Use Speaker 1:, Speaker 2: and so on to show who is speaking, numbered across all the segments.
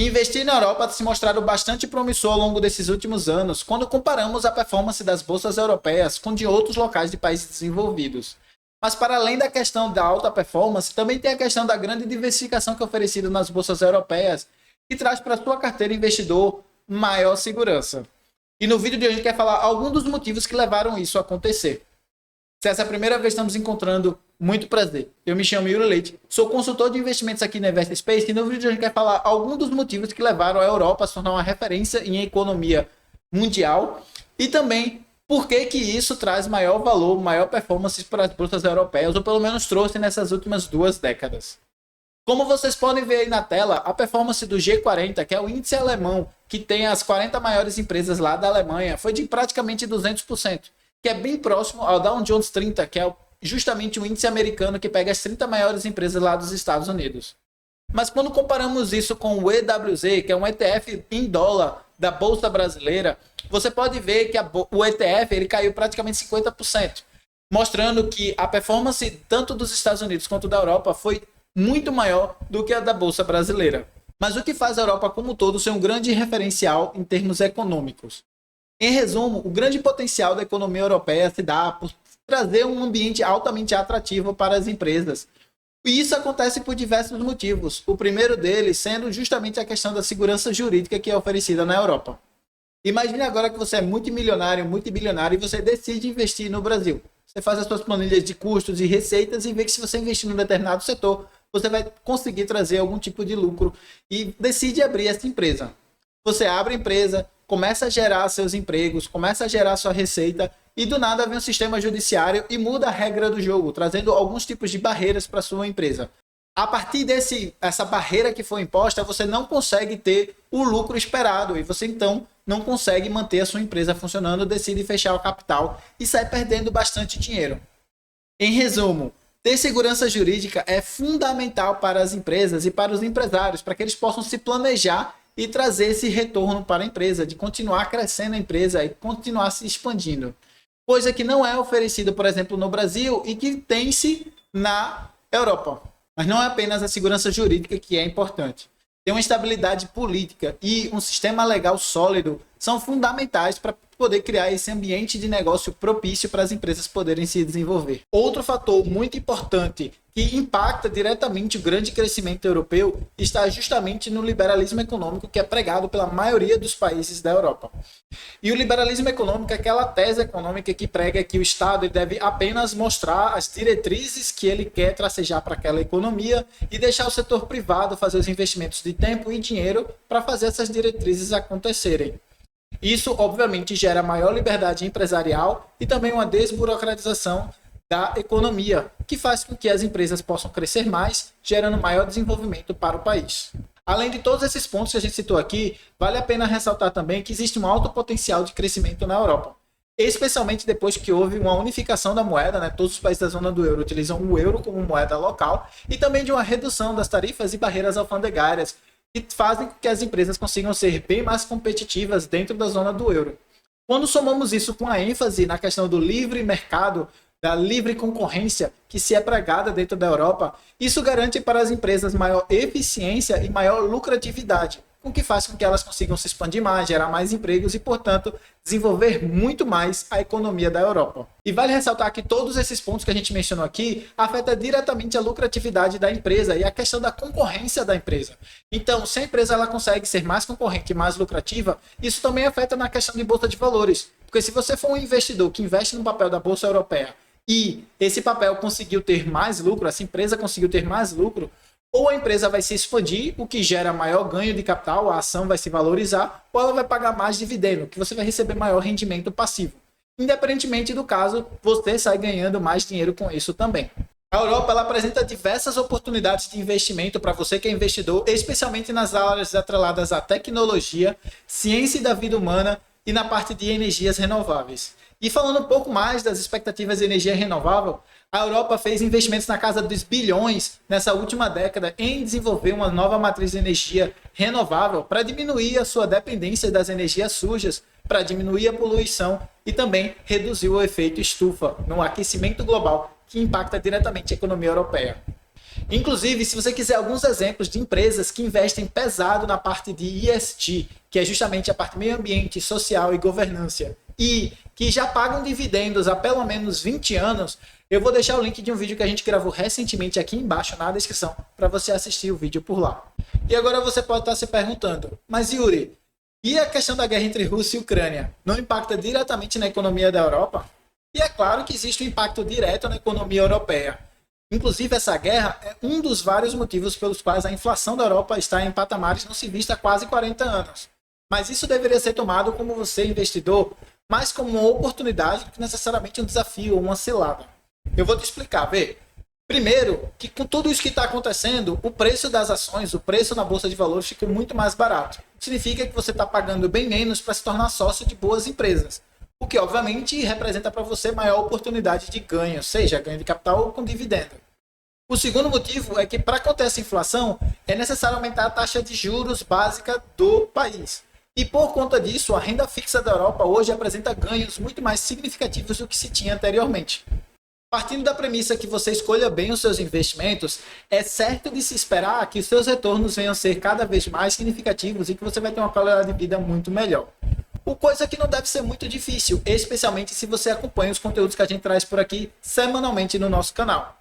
Speaker 1: Investir na Europa tem se mostrado bastante promissor ao longo desses últimos anos, quando comparamos a performance das bolsas europeias com de outros locais de países desenvolvidos. Mas para além da questão da alta performance, também tem a questão da grande diversificação que é oferecida nas bolsas europeias, que traz para a sua carteira investidor maior segurança. E no vídeo de hoje a gente quer falar alguns dos motivos que levaram isso a acontecer. Se essa é a primeira vez que estamos encontrando, muito prazer. Eu me chamo Yuri Leite, sou consultor de investimentos aqui na Invest Space e no vídeo de hoje a gente quer falar alguns dos motivos que levaram a Europa a se tornar uma referência em economia mundial e também por que isso traz maior valor, maior performance para as bolsas europeias, ou pelo menos trouxe nessas últimas 2 décadas. Como vocês podem ver aí na tela, a performance do G40, que é o índice alemão, que tem as 40 maiores empresas lá da Alemanha, foi de praticamente 200%, que é bem próximo ao Dow Jones 30, que é justamente o índice americano que pega as 30 maiores empresas lá dos Estados Unidos. Mas quando comparamos isso com o EWZ, que é um ETF em dólar da Bolsa Brasileira, você pode ver que o ETF ele caiu praticamente 50%, mostrando que a performance tanto dos Estados Unidos quanto da Europa foi muito maior do que a da Bolsa Brasileira. Mas o que faz a Europa como um todo ser um grande referencial em termos econômicos? Em resumo, o grande potencial da economia europeia se dá por trazer um ambiente altamente atrativo para as empresas. E isso acontece por diversos motivos. O primeiro deles sendo justamente a questão da segurança jurídica que é oferecida na Europa. Imagine agora que você é multimilionário, multibilionário e você decide investir no Brasil. Você faz as suas planilhas de custos e receitas e vê que se você investir num determinado setor, você vai conseguir trazer algum tipo de lucro e decide abrir essa empresa. Você abre a empresa, começa a gerar seus empregos, começa a gerar sua receita e do nada vem um sistema judiciário e muda a regra do jogo, trazendo alguns tipos de barreiras para sua empresa. A partir dessa barreira que foi imposta, você não consegue ter o lucro esperado e você então não consegue manter a sua empresa funcionando, decide fechar o capital e sai perdendo bastante dinheiro. Em resumo, ter segurança jurídica é fundamental para as empresas e para os empresários, para que eles possam se planejar e trazer esse retorno para a empresa, de continuar crescendo a empresa e continuar se expandindo. Coisa que não é oferecida, por exemplo, no Brasil e que tem-se na Europa. Mas não é apenas a segurança jurídica que é importante. Ter uma estabilidade política e um sistema legal sólido são fundamentais para poder criar esse ambiente de negócio propício para as empresas poderem se desenvolver. Outro fator muito importante que impacta diretamente o grande crescimento europeu está justamente no liberalismo econômico que é pregado pela maioria dos países da Europa. E o liberalismo econômico é aquela tese econômica que prega que o Estado deve apenas mostrar as diretrizes que ele quer tracejar para aquela economia e deixar o setor privado fazer os investimentos de tempo e dinheiro para fazer essas diretrizes acontecerem. Isso, obviamente, gera maior liberdade empresarial e também uma desburocratização da economia, que faz com que as empresas possam crescer mais, gerando maior desenvolvimento para o país. Além de todos esses pontos que a gente citou aqui, vale a pena ressaltar também que existe um alto potencial de crescimento na Europa, especialmente depois que houve uma unificação da moeda, né? Todos os países da zona do euro utilizam o euro como moeda local, e também de uma redução das tarifas e barreiras alfandegárias, que fazem com que as empresas consigam ser bem mais competitivas dentro da zona do euro. Quando somamos isso com a ênfase na questão do livre mercado, da livre concorrência que se é pregada dentro da Europa, isso garante para as empresas maior eficiência e maior lucratividade, o que faz com que elas consigam se expandir mais, gerar mais empregos e, portanto, desenvolver muito mais a economia da Europa. E vale ressaltar que todos esses pontos que a gente mencionou aqui afetam diretamente a lucratividade da empresa e a questão da concorrência da empresa. Então, se a empresa ela consegue ser mais concorrente e mais lucrativa, isso também afeta na questão de bolsa de valores. Porque se você for um investidor que investe no papel da Bolsa Europeia e esse papel conseguiu ter mais lucro, essa empresa conseguiu ter mais lucro, ou a empresa vai se expandir, o que gera maior ganho de capital, a ação vai se valorizar, ou ela vai pagar mais dividendo, que você vai receber maior rendimento passivo. Independentemente do caso, você sai ganhando mais dinheiro com isso também. A Europa ela apresenta diversas oportunidades de investimento para você que é investidor, especialmente nas áreas atreladas à tecnologia, ciência e da vida humana e na parte de energias renováveis. E falando um pouco mais das expectativas de energia renovável, a Europa fez investimentos na casa dos bilhões nessa última década em desenvolver uma nova matriz de energia renovável para diminuir a sua dependência das energias sujas, para diminuir a poluição e também reduzir o efeito estufa no aquecimento global que impacta diretamente a economia europeia. Inclusive, se você quiser alguns exemplos de empresas que investem pesado na parte de ESG, que é justamente a parte meio ambiente, social e governança, e que já pagam dividendos há pelo menos 20 anos, eu vou deixar o link de um vídeo que a gente gravou recentemente aqui embaixo na descrição para você assistir o vídeo por lá. E agora você pode estar se perguntando, mas Yuri, e a questão da guerra entre Rússia e Ucrânia não impacta diretamente na economia da Europa? E é claro que existe um impacto direto na economia europeia. Inclusive, essa guerra é um dos vários motivos pelos quais a inflação da Europa está em patamares não se vista há quase 40 anos. Mas isso deveria ser tomado como você, investidor, mais como uma oportunidade do que necessariamente um desafio ou uma cilada. Eu vou te explicar, vê. Primeiro, que com tudo isso que está acontecendo, o preço das ações, o preço na Bolsa de Valores ficou muito mais barato. Significa que você está pagando bem menos para se tornar sócio de boas empresas. O que, obviamente, representa para você maior oportunidade de ganho, seja ganho de capital ou com dividendo. O segundo motivo é que, para acontecer essa inflação, é necessário aumentar a taxa de juros básica do país. E, por conta disso, a renda fixa da Europa hoje apresenta ganhos muito mais significativos do que se tinha anteriormente. Partindo da premissa que você escolha bem os seus investimentos, é certo de se esperar que os seus retornos venham a ser cada vez mais significativos e que você vai ter uma qualidade de vida muito melhor. O coisa que não deve ser muito difícil, especialmente se você acompanha os conteúdos que a gente traz por aqui semanalmente no nosso canal.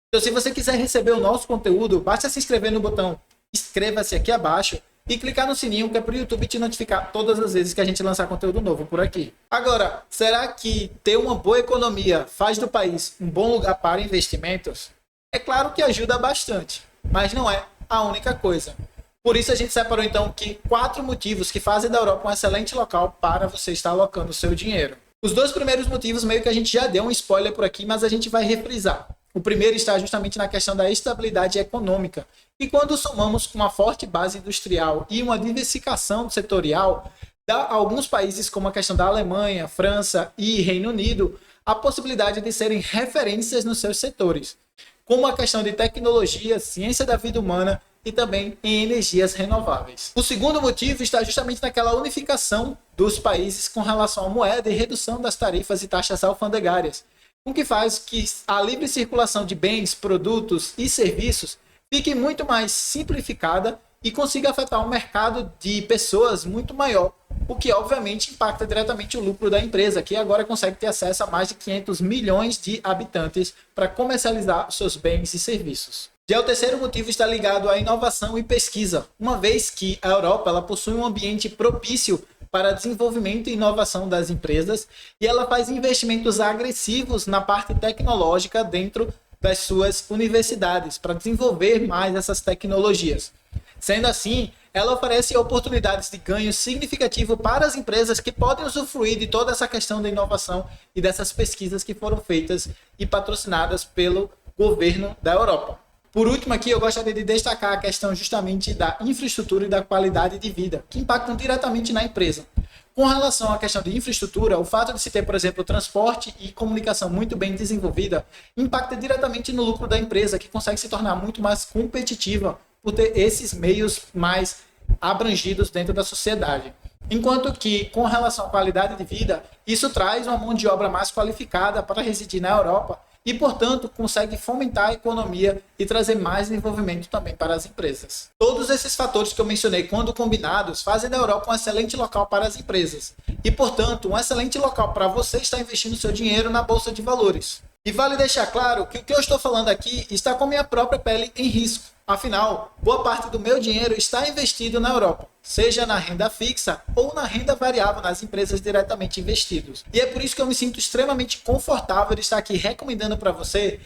Speaker 1: Então, se você quiser receber o nosso conteúdo, basta se inscrever no botão inscreva-se aqui abaixo e clicar no sininho que é para o YouTube te notificar todas as vezes que a gente lançar conteúdo novo por aqui. Agora, será que ter uma boa economia faz do país um bom lugar para investimentos? É claro que ajuda bastante, mas não é a única coisa. Por isso a gente separou então aqui 4 motivos que fazem da Europa um excelente local para você estar alocando o seu dinheiro. Os 2 primeiros motivos meio que a gente já deu um spoiler por aqui, mas a gente vai reprisar. O primeiro está justamente na questão da estabilidade econômica. E quando somamos com uma forte base industrial e uma diversificação setorial, dá a alguns países como a questão da Alemanha, França e Reino Unido a possibilidade de serem referências nos seus setores, como a questão de tecnologia, ciência da vida humana e também em energias renováveis. O segundo motivo está justamente naquela unificação dos países com relação à moeda e redução das tarifas e taxas alfandegárias, o que faz que a livre circulação de bens, produtos e serviços fique muito mais simplificada e consiga afetar um mercado de pessoas muito maior, o que obviamente impacta diretamente o lucro da empresa, que agora consegue ter acesso a mais de 500 milhões de habitantes para comercializar seus bens e serviços. Já o terceiro motivo está ligado à inovação e pesquisa, uma vez que a Europa ela possui um ambiente propício para desenvolvimento e inovação das empresas e ela faz investimentos agressivos na parte tecnológica dentro das suas universidades para desenvolver mais essas tecnologias. Sendo assim, ela oferece oportunidades de ganho significativo para as empresas que podem usufruir de toda essa questão da inovação e dessas pesquisas que foram feitas e patrocinadas pelo governo da Europa. Por último aqui, eu gostaria de destacar a questão justamente da infraestrutura e da qualidade de vida, que impactam diretamente na empresa. Com relação à questão de infraestrutura, o fato de se ter, por exemplo, transporte e comunicação muito bem desenvolvida, impacta diretamente no lucro da empresa, que consegue se tornar muito mais competitiva por ter esses meios mais abrangidos dentro da sociedade. Enquanto que, com relação à qualidade de vida, isso traz uma mão de obra mais qualificada para residir na Europa, e, portanto, consegue fomentar a economia e trazer mais desenvolvimento também para as empresas. Todos esses fatores que eu mencionei, quando combinados, fazem da Europa um excelente local para as empresas e, portanto, um excelente local para você estar investindo seu dinheiro na Bolsa de Valores. E vale deixar claro que o que eu estou falando aqui está com minha própria pele em risco. Afinal, boa parte do meu dinheiro está investido na Europa, seja na renda fixa ou na renda variável nas empresas diretamente investidas. E é por isso que eu me sinto extremamente confortável de estar aqui recomendando para você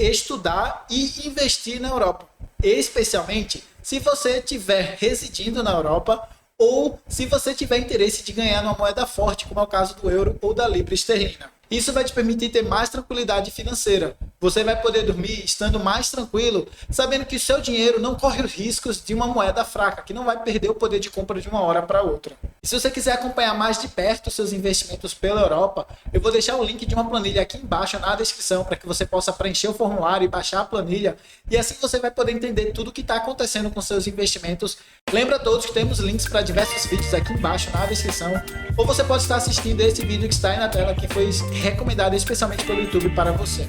Speaker 1: estudar e investir na Europa, especialmente se você estiver residindo na Europa ou se você tiver interesse de ganhar uma moeda forte, como é o caso do euro ou da libra esterlina. Isso vai te permitir ter mais tranquilidade financeira. Você vai poder dormir estando mais tranquilo, sabendo que o seu dinheiro não corre os riscos de uma moeda fraca, que não vai perder o poder de compra de uma hora para outra. E se você quiser acompanhar mais de perto os seus investimentos pela Europa, eu vou deixar o link de uma planilha aqui embaixo na descrição para que você possa preencher o formulário e baixar a planilha. E assim você vai poder entender tudo o que está acontecendo com seus investimentos. Lembra a todos que temos links para diversos vídeos aqui embaixo na descrição. Ou você pode estar assistindo esse vídeo que está aí na tela, que foi recomendado especialmente pelo YouTube para você.